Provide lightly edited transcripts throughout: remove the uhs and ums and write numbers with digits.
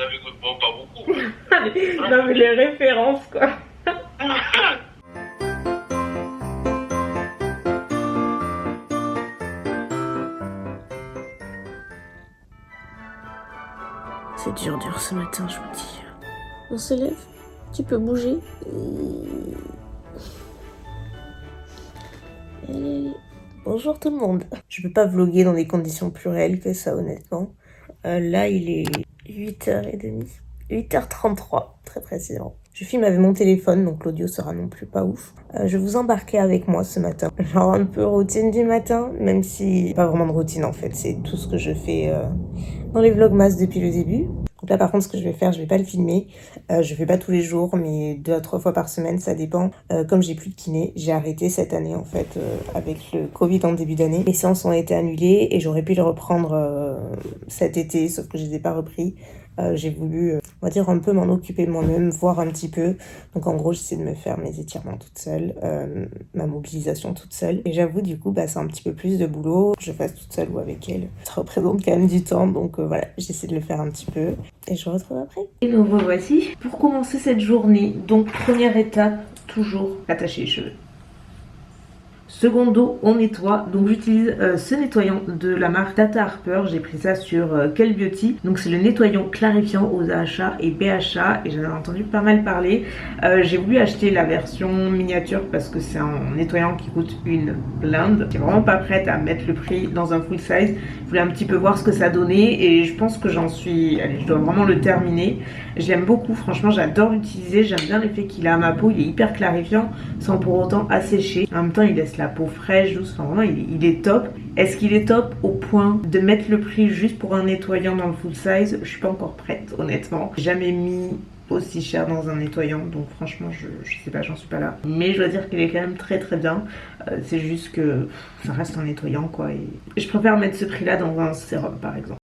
avait bon, pas beaucoup. Non mais les références quoi. C'est dur ce matin, je vous dis. On se lève, tu peux bouger. Allez. Bonjour tout le monde. Je peux pas vlogger dans des conditions plus réelles que ça honnêtement. Là il est 8h30. 8h33 très précisément. Je filme avec mon téléphone donc l'audio sera non plus pas ouf. Je vous embarquer avec moi ce matin. Genre un peu routine du matin, même si pas vraiment de routine en fait. C'est tout ce que je fais dans les vlogmas depuis le début. Donc là par contre ce que je vais faire, je vais pas le filmer. Je fais pas tous les jours mais 2 à 3 fois par semaine, ça dépend. Comme j'ai plus de kiné, j'ai arrêté cette année en fait avec le Covid en début d'année. Les séances ont été annulées et j'aurais pu le reprendre cet été, sauf que je les ai pas repris. J'ai voulu, on va dire, un peu m'en occuper moi-même, voir un petit peu. Donc en gros, j'essaie de me faire mes étirements toute seule, ma mobilisation toute seule. Et j'avoue, du coup, c'est un petit peu plus de boulot que je fasse toute seule ou avec elle. Ça représente quand même du temps, donc voilà, j'essaie de le faire un petit peu. Et je vous retrouve après. Et nous revoici pour commencer cette journée. Donc première étape, toujours attacher les cheveux. Secondo, on nettoie. Donc j'utilise ce nettoyant de la marque Tata Harper. J'ai pris ça sur Quel Beauty. Donc c'est le nettoyant clarifiant aux AHA et BHA et j'en ai entendu pas mal parler. J'ai voulu acheter la version miniature parce que c'est un nettoyant qui coûte une blinde. Je suis vraiment pas prête à mettre le prix dans un full size. Je voulais un petit peu voir ce que ça donnait et je pense que j'en suis... Allez, je dois vraiment le terminer. J'aime beaucoup, franchement j'adore l'utiliser. J'aime bien l'effet qu'il a à ma peau. Il est hyper clarifiant sans pour autant assécher. En même temps il laisse la peau fraîche, douce, enfin vraiment il est top. Est-ce qu'il est top au point de mettre le prix juste pour un nettoyant dans le full size? Je suis pas encore prête honnêtement. J'ai jamais mis aussi cher dans un nettoyant donc franchement je sais pas, j'en suis pas là. Mais je dois dire qu'il est quand même très bien. C'est juste que ça reste un nettoyant quoi et je préfère mettre ce prix là dans un sérum par exemple.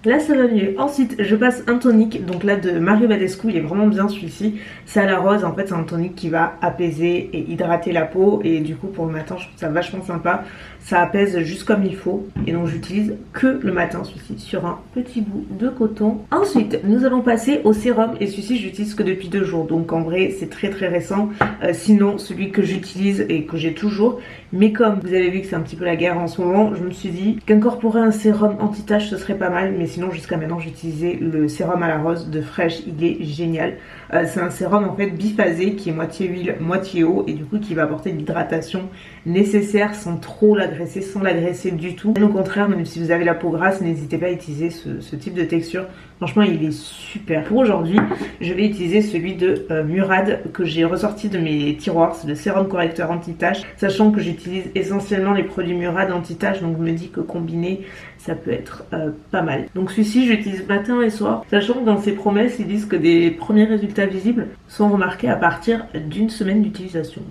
Là ça va mieux. Ensuite je passe un tonique, donc là de Mario Badescu, il est vraiment bien celui-ci. C'est à la rose, en fait c'est un tonique qui va apaiser et hydrater la peau. Et du coup pour le matin je trouve ça vachement sympa. Ça apaise juste comme il faut. Et donc j'utilise que le matin celui-ci sur un petit bout de coton. Ensuite nous allons passer au sérum. Et celui-ci j'utilise que depuis 2 jours. Donc en vrai c'est très récent. Sinon celui que j'utilise et que j'ai toujours. Mais comme vous avez vu que c'est un petit peu la guerre en ce moment, je me suis dit qu'incorporer un sérum anti-tache ce serait pas mal. Mais sinon jusqu'à maintenant j'utilisais le sérum à la rose de Fresh, il est génial. C'est un sérum en fait biphasé qui est moitié huile, moitié eau et du coup qui va apporter l'hydratation nécessaire sans trop l'agresser, sans l'agresser du tout. Et au contraire, même si vous avez la peau grasse, n'hésitez pas à utiliser ce type de texture. Franchement il est super. Pour aujourd'hui je vais utiliser celui de Murad que j'ai ressorti de mes tiroirs. C'est le sérum correcteur anti-tache, sachant que j'utilise essentiellement les produits Murad anti-tache, donc je me dis que combiné ça peut être pas mal. Donc celui-ci j'utilise matin et soir, sachant que dans ses promesses ils disent que des premiers résultats visibles sont remarqués à partir d'1 semaine d'utilisation.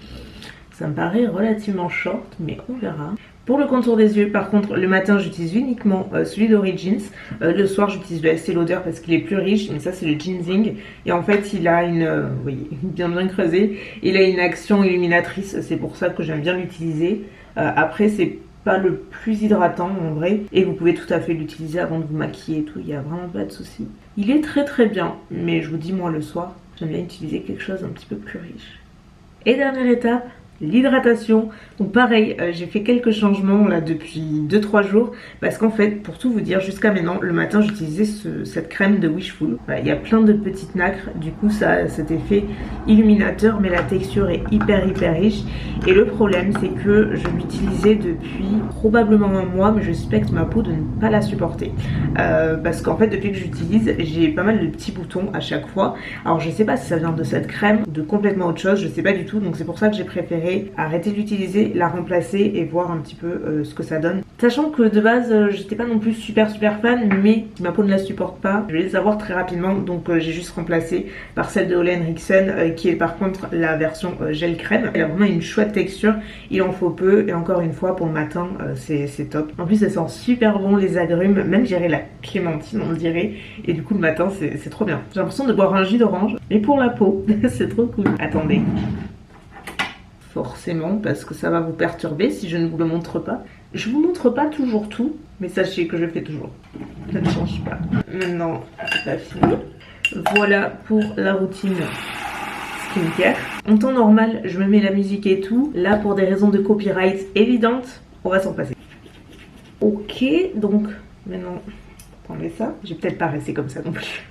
Ça me paraît relativement short mais on verra. Pour le contour des yeux par contre le matin j'utilise uniquement celui d'Origins. Le soir j'utilise le Estée Lauder parce qu'il est plus riche, mais ça c'est le ginseng et en fait il a une, oui, bien creusé, il a une action illuminatrice, c'est pour ça que j'aime bien l'utiliser. Après c'est pas le plus hydratant en vrai et vous pouvez tout à fait l'utiliser avant de vous maquiller et tout, il n'y a vraiment pas de souci. Il est très bien mais je vous dis moi le soir j'aime bien utiliser quelque chose un petit peu plus riche. Et dernière étape, l'hydratation. Donc pareil, j'ai fait quelques changements là depuis 2-3 jours parce qu'en fait pour tout vous dire jusqu'à maintenant le matin j'utilisais cette crème de Wishful. Voilà, il y a plein de petites nacres, du coup ça a cet effet illuminateur mais la texture est hyper riche et le problème c'est que je l'utilisais depuis probablement un mois mais je suspecte ma peau de ne pas la supporter parce qu'en fait depuis que j'utilise j'ai pas mal de petits boutons à chaque fois. Alors je sais pas si ça vient de cette crème ou de complètement autre chose, je sais pas du tout, donc c'est pour ça que j'ai préféré arrêter d'utiliser, la remplacer et voir un petit peu ce que ça donne. Sachant que de base j'étais pas non plus super fan, mais si ma peau ne la supporte pas, je vais les avoir très rapidement, donc j'ai juste remplacé par celle de Ole Henriksen qui est par contre la version gel crème. Elle a vraiment une chouette texture, il en faut peu et encore une fois pour le matin c'est top. En plus ça sent super bon les agrumes, même j'irais la clémentine on dirait, et du coup le matin c'est trop bien. J'ai l'impression de boire un jus d'orange, mais pour la peau c'est trop cool. Attendez, forcément parce que ça va vous perturber si je ne vous le montre pas. Je vous montre pas toujours tout, mais sachez que je fais toujours. Ça ne change pas. Maintenant, c'est pas fini. Voilà pour la routine skincare. En temps normal, je me mets la musique et tout. Là, pour des raisons de copyright évidentes, on va s'en passer. Ok, donc maintenant, enlever ça. Je vais peut-être pas rester comme ça non plus.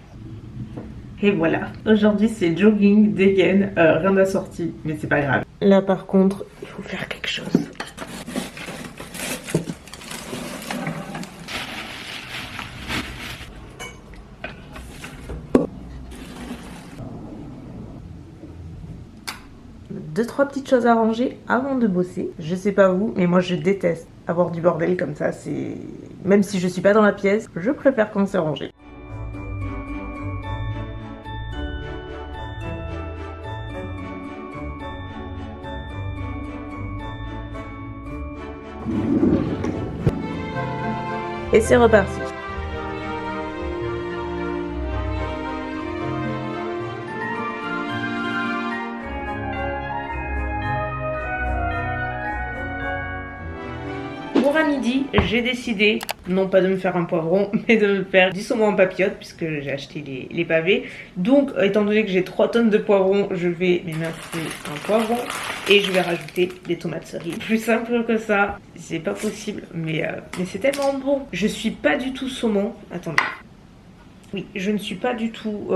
Et voilà, aujourd'hui c'est jogging, dégaine, rien d'assorti, mais c'est pas grave. Là par contre, il faut faire quelque chose. Deux, trois petites choses à ranger avant de bosser. Je sais pas vous, mais moi je déteste avoir du bordel comme ça. C'est même si je suis pas dans la pièce, je préfère quand c'est rangé. Et c'est reparti. Pour à midi, j'ai décidé, non pas de me faire un poivron, mais de me faire du saumon en papillote, puisque j'ai acheté les pavés. Donc, étant donné que j'ai 3 tonnes de poivrons, je vais m'émincer un poivron et je vais rajouter des tomates cerises. Plus simple que ça, c'est pas possible, mais c'est tellement bon. Je suis pas du tout saumon. Attendez. Oui, je ne suis pas du tout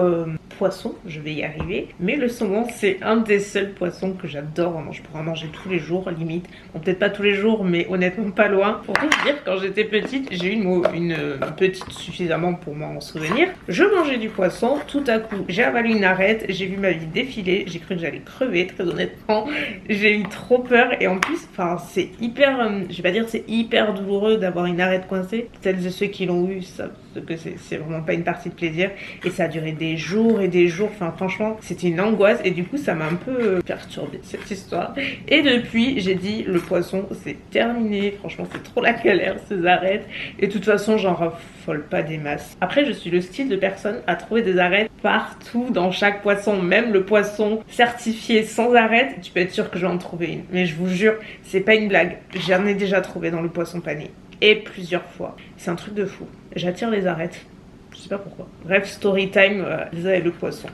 poisson, je vais y arriver. Mais le saumon, c'est un des seuls poissons que j'adore. Je pourrais en manger tous les jours, limite. Bon, peut-être pas tous les jours, mais honnêtement pas loin. Pour tout vous dire, quand j'étais petite, j'ai eu une petite suffisamment pour m'en souvenir. Je mangeais du poisson, tout à coup, j'ai avalé une arête, j'ai vu ma vie défiler, j'ai cru que j'allais crever, très honnêtement. J'ai eu trop peur et en plus, enfin, c'est hyper, je vais pas dire c'est hyper douloureux d'avoir une arête coincée. Celles et ceux qui l'ont eu savent que c'est vraiment pas une partie de plaisir et ça a duré des jours et des jours, enfin franchement c'était une angoisse et du coup ça m'a un peu perturbée cette histoire et depuis j'ai dit le poisson c'est terminé, franchement c'est trop la galère ces arêtes et de toute façon j'en raffole pas des masses. Après je suis le style de personne à trouver des arêtes partout dans chaque poisson, même le poisson certifié sans arête, tu peux être sûr que je vais en trouver une, mais je vous jure c'est pas une blague, j'en ai déjà trouvé dans le poisson pané et plusieurs fois, c'est un truc de fou. J'attire les arêtes, je sais pas pourquoi. Bref, story time, Lisa et le poisson.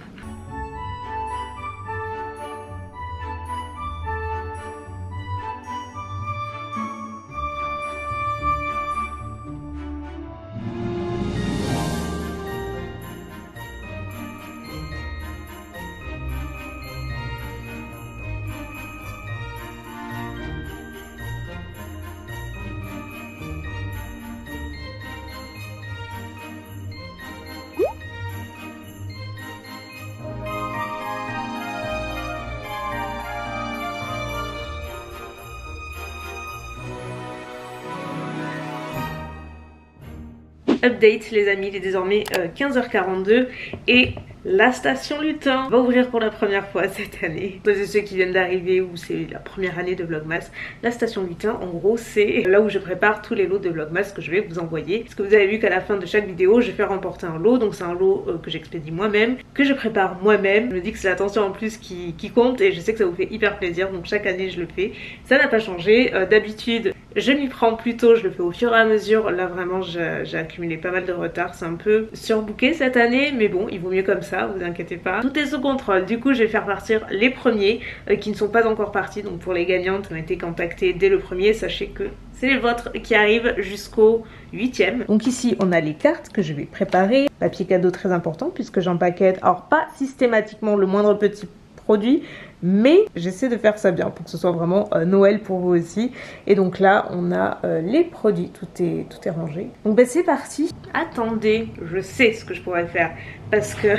Update les amis, il est désormais 15h42 et la station lutin va ouvrir pour la première fois cette année. Pour ceux qui viennent d'arriver ou c'est la première année de Vlogmas, la station lutin en gros c'est là où je prépare tous les lots de Vlogmas que je vais vous envoyer. Parce que vous avez vu qu'à la fin de chaque vidéo je fais remporter un lot, donc c'est un lot que j'expédie moi-même, que je prépare moi-même. Je me dis que c'est l'attention en plus qui compte et je sais que ça vous fait hyper plaisir, donc chaque année je le fais. Ça n'a pas changé, d'habitude je m'y prends plus tôt, je le fais au fur et à mesure. Là vraiment j'ai accumulé pas mal de retard, c'est un peu surbooké cette année, mais bon il vaut mieux comme ça, vous inquiétez pas. Tout est sous contrôle, du coup je vais faire partir les premiers qui ne sont pas encore partis, donc pour les gagnantes qui ont été contactées dès le premier, sachez que c'est les vôtres qui arrivent jusqu'au 8e. Donc ici on a les cartes que je vais préparer, papier cadeau très important puisque j'empaquette, alors pas systématiquement le moindre petit produit, mais j'essaie de faire ça bien pour que ce soit vraiment Noël pour vous aussi. Et donc là on a les produits, tout est rangé. Donc bah, c'est parti. Attendez, je sais ce que je pourrais faire parce que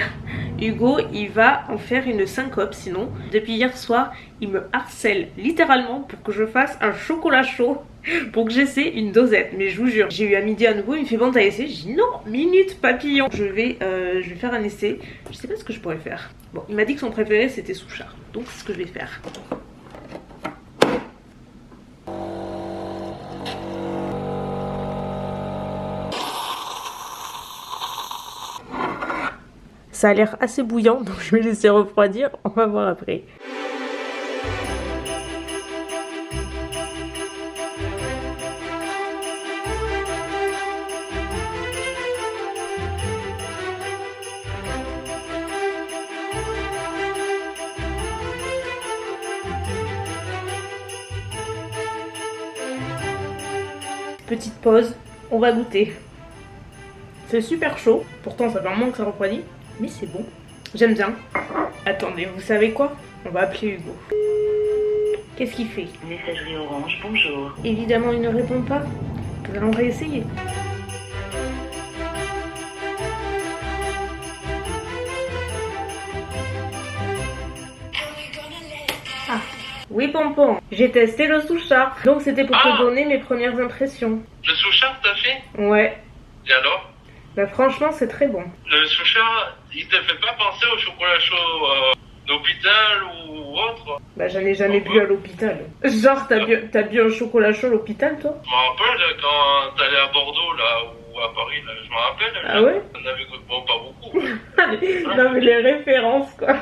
Hugo il va en faire une syncope sinon. Depuis hier soir il me harcèle littéralement pour que je fasse un chocolat chaud, pour que j'essaie une dosette. Mais je vous jure, j'ai eu à midi à nouveau, il me fait bon t'as essayé, j'ai dit non, minute papillon. Je vais faire un essai, je sais pas ce que je pourrais faire. Bon, il m'a dit que son préféré c'était Souchard, donc c'est ce que je vais faire. Ça a l'air assez bouillant, donc je vais laisser refroidir, on va voir après. petite pause, on va goûter. C'est super chaud, pourtant ça fait un moment que ça refroidit, mais c'est bon. J'aime bien. Attendez, vous savez quoi? On va appeler Hugo. Qu'est-ce qu'il fait? Messagerie Orange, bonjour. Évidemment, il ne répond pas. Nous allons réessayer. Ah, oui, Pompon. J'ai testé le Souchard. Donc, c'était pour te donner mes premières impressions. Le Souchard, t'as fait? Ouais. Et alors? Bah, franchement, c'est très bon. Le Souchard, il te fait pas penser au chocolat chaud d'hôpital ou autre? Bah, j'en ai jamais bu à l'hôpital. Genre, t'as bu un chocolat chaud à l'hôpital, toi? Je me rappelle quand t'allais à Bordeaux, là, ou à Paris, là, je me rappelle. Ah ouais? On avait bon, pas beaucoup. Non, mais les références, quoi.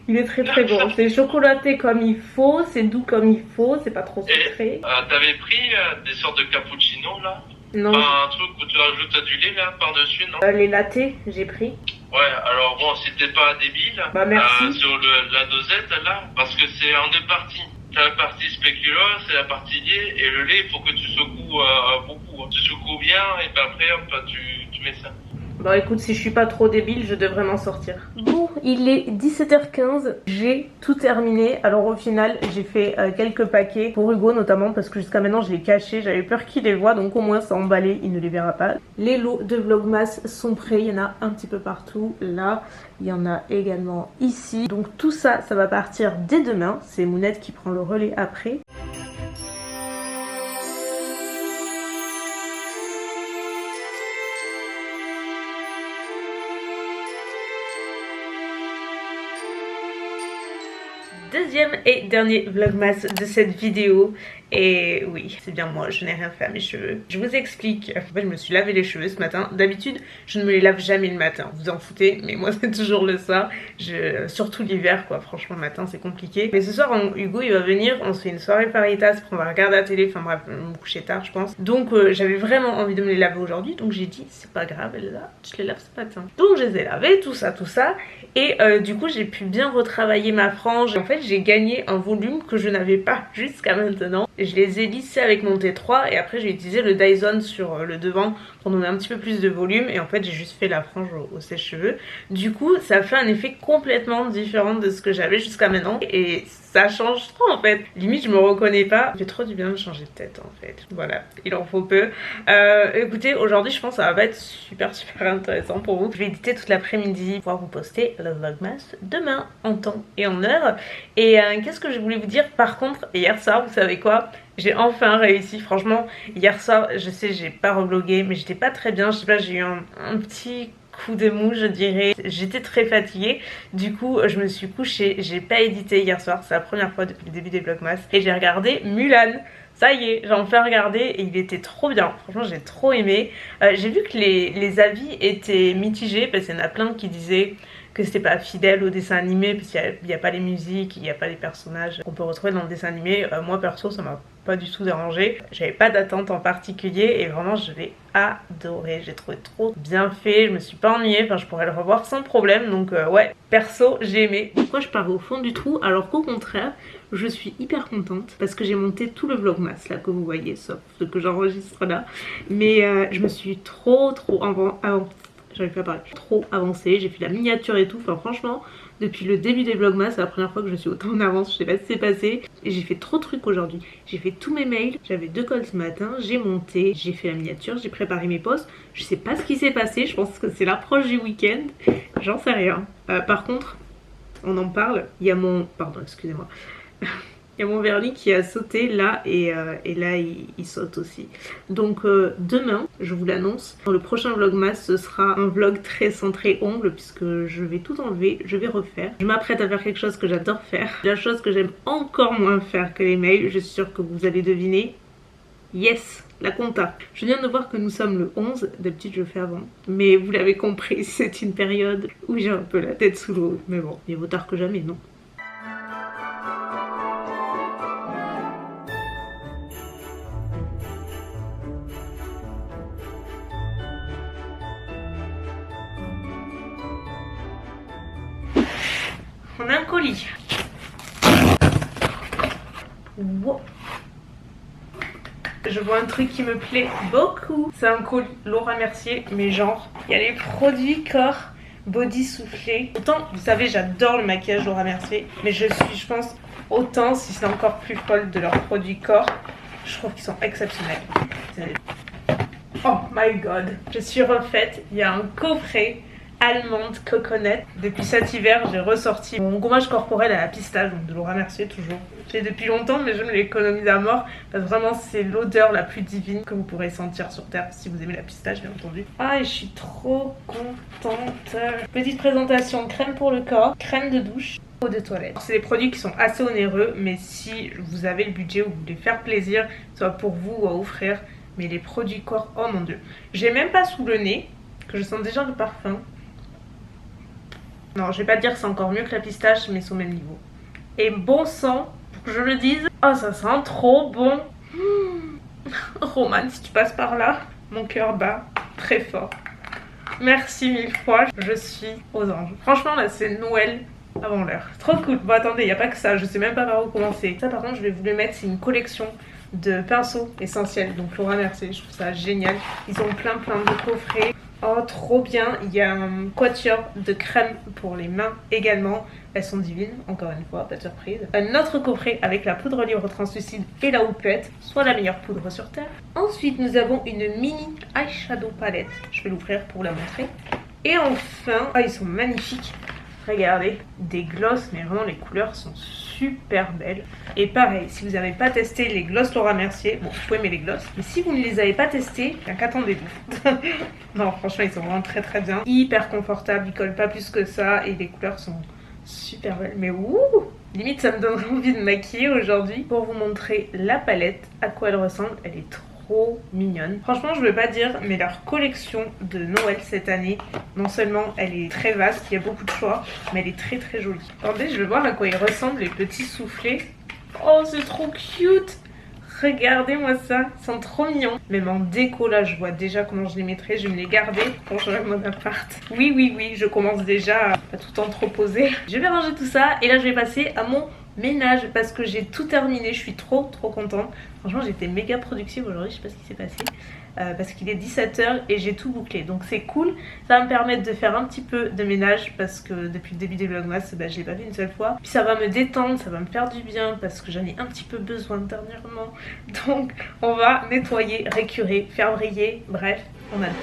Il est très très bon. C'est chocolaté comme il faut, c'est doux comme il faut, c'est pas trop sucré. T'avais pris des sortes de cappuccino, là? Non. Un truc où tu rajoutes du lait, là, par-dessus, non? Les lattés, j'ai pris. Ouais, alors bon, si t'es pas débile, bah, merci. sur la dosette, là, parce que c'est en deux parties. T'as la partie spéculoos, c'est la partie lait, et le lait, il faut que tu secoues beaucoup. Tu secoues bien, et puis après, hop, tu mets ça. Bon écoute, si je suis pas trop débile, je devrais m'en sortir. Bon, il est 17h15, j'ai tout terminé. Alors au final, j'ai fait quelques paquets pour Hugo notamment parce que jusqu'à maintenant je les cachais. J'avais peur qu'il les voie, donc au moins ça emballé, il ne les verra pas. Les lots de Vlogmas sont prêts, il y en a un petit peu partout. Là, il y en a également ici. Donc tout ça, ça va partir dès demain. C'est Mounette qui prend le relais après. Deuxième et dernier vlogmas de cette vidéo. Et oui, c'est bien moi, je n'ai rien fait à mes cheveux. Je vous explique. En fait, je me suis lavé les cheveux ce matin. D'habitude, je ne me les lave jamais le matin. Vous en foutez, mais moi c'est toujours le soir. Surtout l'hiver, quoi. Franchement, le matin c'est compliqué. Mais ce soir, Hugo il va venir. On se fait une soirée paritas. Après, on va regarder la télé. Enfin bref, on va me coucher tard, je pense. Donc j'avais vraiment envie de me les laver aujourd'hui. Donc j'ai dit, c'est pas grave, là, je les lave ce matin. Donc je les ai lavés, tout ça, tout ça. Et du coup, j'ai pu bien retravailler ma frange. En fait, j'ai gagné un volume que je n'avais pas jusqu'à maintenant. Je les ai lissés avec mon T3 et après j'ai utilisé le Dyson sur le devant pour donner un petit peu plus de volume. Et en fait, j'ai juste fait la frange au sèche-cheveux. Du coup, ça fait un effet complètement différent de ce que j'avais jusqu'à maintenant. Et ça change trop en fait. Limite, je me reconnais pas. J'ai trop du bien de changer de tête en fait. Voilà, il en faut peu. Écoutez, aujourd'hui, je pense que ça va être super intéressant pour vous. Je vais éditer toute l'après-midi pour pouvoir vous poster le vlogmas demain en temps et en heure. Et qu'est-ce que je voulais vous dire par contre, hier soir, vous savez quoi? J'ai enfin réussi, franchement, hier soir, je sais, j'ai pas revlogué, mais j'étais pas très bien, je sais pas, j'ai eu un petit coup de mou, je dirais. J'étais très fatiguée, du coup, je me suis couchée, j'ai pas édité hier soir, c'est la première fois depuis le début des vlogmas, et j'ai regardé Mulan. Ça y est, j'ai enfin regardé et il était trop bien, franchement j'ai trop aimé. J'ai vu que les avis étaient mitigés parce qu'il y en a plein qui disaient que c'était pas fidèle au dessin animé parce qu'il n'y a pas les musiques, il n'y a pas les personnages qu'on peut retrouver dans le dessin animé. Moi perso ça m'a pas du tout dérangé, j'avais pas d'attente en particulier et vraiment je l'ai adoré, j'ai trouvé trop bien fait, je me suis pas ennuyée, enfin je pourrais le revoir sans problème, donc ouais, perso j'ai aimé. Pourquoi je pars au fond du trou alors qu'au contraire je suis hyper contente parce que j'ai monté tout le vlogmas là que vous voyez, sauf ce que j'enregistre là, mais je me suis trop j'arrive pas à parler, trop avancée, j'ai fait la miniature et tout, enfin franchement depuis le début des vlogmas c'est la première fois que je suis autant en avance, je sais pas ce qui s'est passé et j'ai fait trop de trucs aujourd'hui. J'ai fait tous mes mails, j'avais 2 calls ce matin, j'ai monté, j'ai fait la miniature, j'ai préparé mes posts, je sais pas ce qui s'est passé, je pense que c'est l'approche du week-end, j'en sais rien. Par contre on en parle, il y a mon, pardon excusez-moi, il y a mon vernis qui a sauté là et là il saute aussi. Donc demain, je vous l'annonce, dans le prochain vlogmas ce sera un vlog très centré ongles puisque je vais tout enlever, je vais refaire. Je m'apprête à faire quelque chose que j'adore faire. La chose que j'aime encore moins faire que les mails, je suis sûre que vous allez deviner. Yes, la compta. Je viens de voir que nous sommes le 11, d'habitude je fais avant. Mais vous l'avez compris, c'est une période où j'ai un peu la tête sous l'eau. Mais bon, mieux vaut tard que jamais, non? On a un colis. Wow. Je vois un truc qui me plaît beaucoup. C'est un colis Laura Mercier, mais genre, il y a les produits corps body soufflé. Autant, vous savez, j'adore le maquillage Laura Mercier, mais je pense, autant si c'est encore plus folle de leurs produits corps. Je trouve qu'ils sont exceptionnels. Oh my god, je suis refaite. Il y a un coffret allemande coconut. Depuis cet hiver, j'ai ressorti mon gommage corporel à la pistache, donc de Laura Mercier toujours. J'ai depuis longtemps, mais je me l'économise à mort parce que vraiment c'est l'odeur la plus divine que vous pourrez sentir sur terre si vous aimez la pistache, bien entendu. Ah, et je suis trop contente. Petite présentation, crème pour le corps, crème de douche, eau de toilette. C'est des produits qui sont assez onéreux, mais si vous avez le budget ou vous voulez faire plaisir, soit pour vous ou à offrir, mais les produits corps, oh mon dieu. J'ai même pas sous le nez, que je sens déjà le parfum. Non, je vais pas dire que c'est encore mieux que la pistache, mais c'est au même niveau. Et bon sang, pour que je le dise, oh ça sent trop bon. Roman, si tu passes par là, mon cœur bat très fort. Merci 1000 fois, je suis aux anges. Franchement là c'est Noël avant l'heure. Trop cool. Bon attendez, il n'y a pas que ça, je sais même pas par où commencer. Ça par contre je vais vous le mettre, c'est une collection de pinceaux essentiels. Donc Laura Mercier, je trouve ça génial. Ils ont plein de coffrets. Oh trop bien, il y a un quatuor de crème pour les mains également. Elles sont divines, encore une fois, pas de surprise. Un autre coffret avec la poudre libre translucide et la houppette, soit la meilleure poudre sur terre. Ensuite nous avons une mini eyeshadow palette. Je vais l'ouvrir pour la montrer. Et enfin, ils sont magnifiques. Regardez, des gloss, mais vraiment les couleurs sont super belles. Et pareil, si vous n'avez pas testé les gloss Laura Mercier, bon, vous pouvez aimer les gloss, mais si vous ne les avez pas testés, qu'attendez-vous? Non, franchement, ils sont vraiment très bien. Hyper confortables, ils collent pas plus que ça et les couleurs sont super belles. Mais ouh, limite, ça me donne envie de maquiller aujourd'hui pour vous montrer la palette, à quoi elle ressemble. Elle est trop mignonne. Franchement, je veux pas dire, mais leur collection de Noël cette année, non seulement elle est très vaste, il y a beaucoup de choix, mais elle est très jolie. Attendez, je vais voir à quoi ils ressemblent les petits soufflets. Oh, c'est trop cute! Regardez-moi ça, ils sont trop mignons. Même en déco là, je vois déjà comment je les mettrai. Je vais me les garder pour changer mon appart. Oui, je commence déjà à tout entreposer. Je vais ranger tout ça et là je vais passer à mon ménage parce que j'ai tout terminé. Je suis trop contente. Franchement, j'étais méga productive aujourd'hui, je sais pas ce qui s'est passé. Parce qu'il est 17 h et j'ai tout bouclé, donc c'est cool. Ça va me permettre de faire un petit peu de ménage parce que depuis le début des vlogmas, je l'ai pas fait une seule fois. Puis ça va me détendre, ça va me faire du bien parce que j'en ai un petit peu besoin dernièrement. Donc on va nettoyer, récurer, faire briller, bref, on a le temps.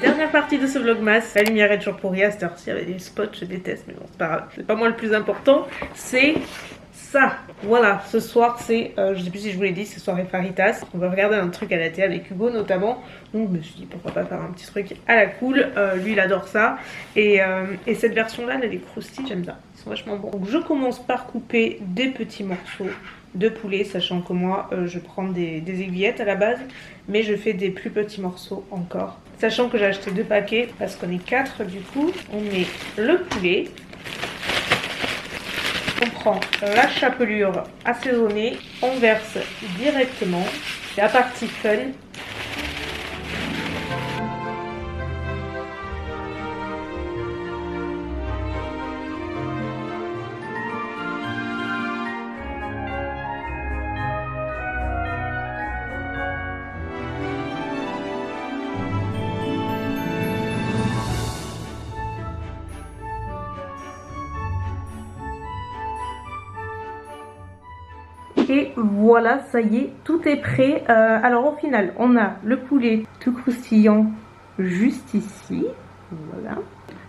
Dernière partie de ce vlogmas, la lumière est toujours pourrie à cette heure-ci avec des spots, je déteste, mais bon c'est pas grave, c'est pas moi le plus important, c'est ça. Voilà, ce soir c'est, je sais plus si je vous l'ai dit, c'est soirée Faritas, on va regarder un truc à la télé avec Hugo notamment, donc je me suis dit pourquoi pas faire un petit truc à la cool, lui il adore ça, et cette version là, elle est croustille, j'aime ça, ils sont vachement bons. Donc je commence par couper des petits morceaux de poulet, sachant que moi je prends des aiguillettes à la base, mais je fais des plus petits morceaux encore. Sachant que j'ai acheté 2 paquets parce qu'on est 4 du coup. On met le poulet. On prend la chapelure assaisonnée. On verse directement. C'est la partie fun. Et voilà, ça y est, tout est prêt. Alors au final, on a le poulet tout croustillant juste ici. Voilà.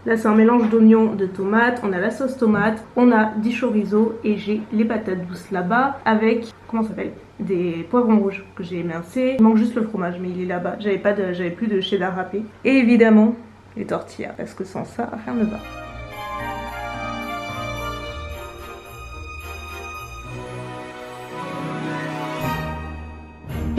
Là c'est un mélange d'oignons, de tomates, on a la sauce tomate, on a du chorizo et j'ai les patates douces là-bas avec, comment ça s'appelle, des poivrons rouges que j'ai émincés. Il manque juste le fromage mais il est là-bas, j'avais plus de cheddar râpé. Et évidemment les tortillas parce que sans ça rien ne va.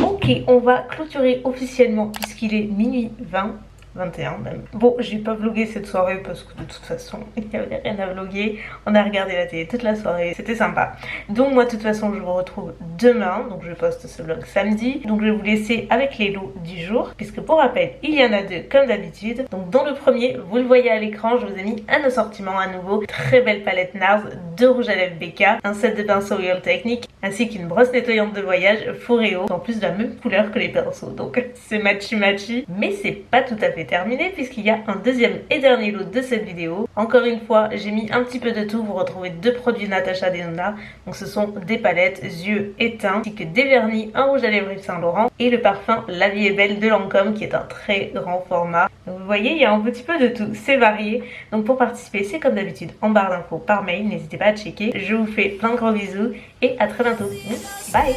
Ok, on va clôturer officiellement puisqu'il est minuit 20. 21 même. Bon, j'ai pas vlogué cette soirée parce que de toute façon, il n'y avait rien à vloguer. On a regardé la télé toute la soirée, c'était sympa. Donc moi, de toute façon, je vous retrouve demain. Donc je poste ce vlog samedi. Donc je vais vous laisser avec les lots du jour. Puisque pour rappel, il y en a deux comme d'habitude. Donc dans le premier, vous le voyez à l'écran, je vous ai mis un assortiment à nouveau. Très belle palette NARS, 2 rouges à lèvres BK, un set de pinceaux Real Technique, ainsi qu'une brosse nettoyante de voyage Foreo, en plus de la même couleur que les pinceaux. Donc c'est matchy matchy. Mais c'est pas tout à fait terminé puisqu'il y a un deuxième et dernier lot de cette vidéo. Encore une fois, j'ai mis un petit peu de tout. Vous retrouvez 2 produits Natasha Denona. Donc ce sont des palettes, yeux et teints, ainsi que des vernis, un rouge à lèvres Yves Saint Laurent et le parfum La Vie est Belle de Lancôme qui est un très grand format. Donc vous voyez, il y a un petit peu de tout, c'est varié. Donc pour participer, c'est comme d'habitude en barre d'infos par mail, n'hésitez pas à checker. Je vous fais plein de gros bisous et à très bientôt. Bye.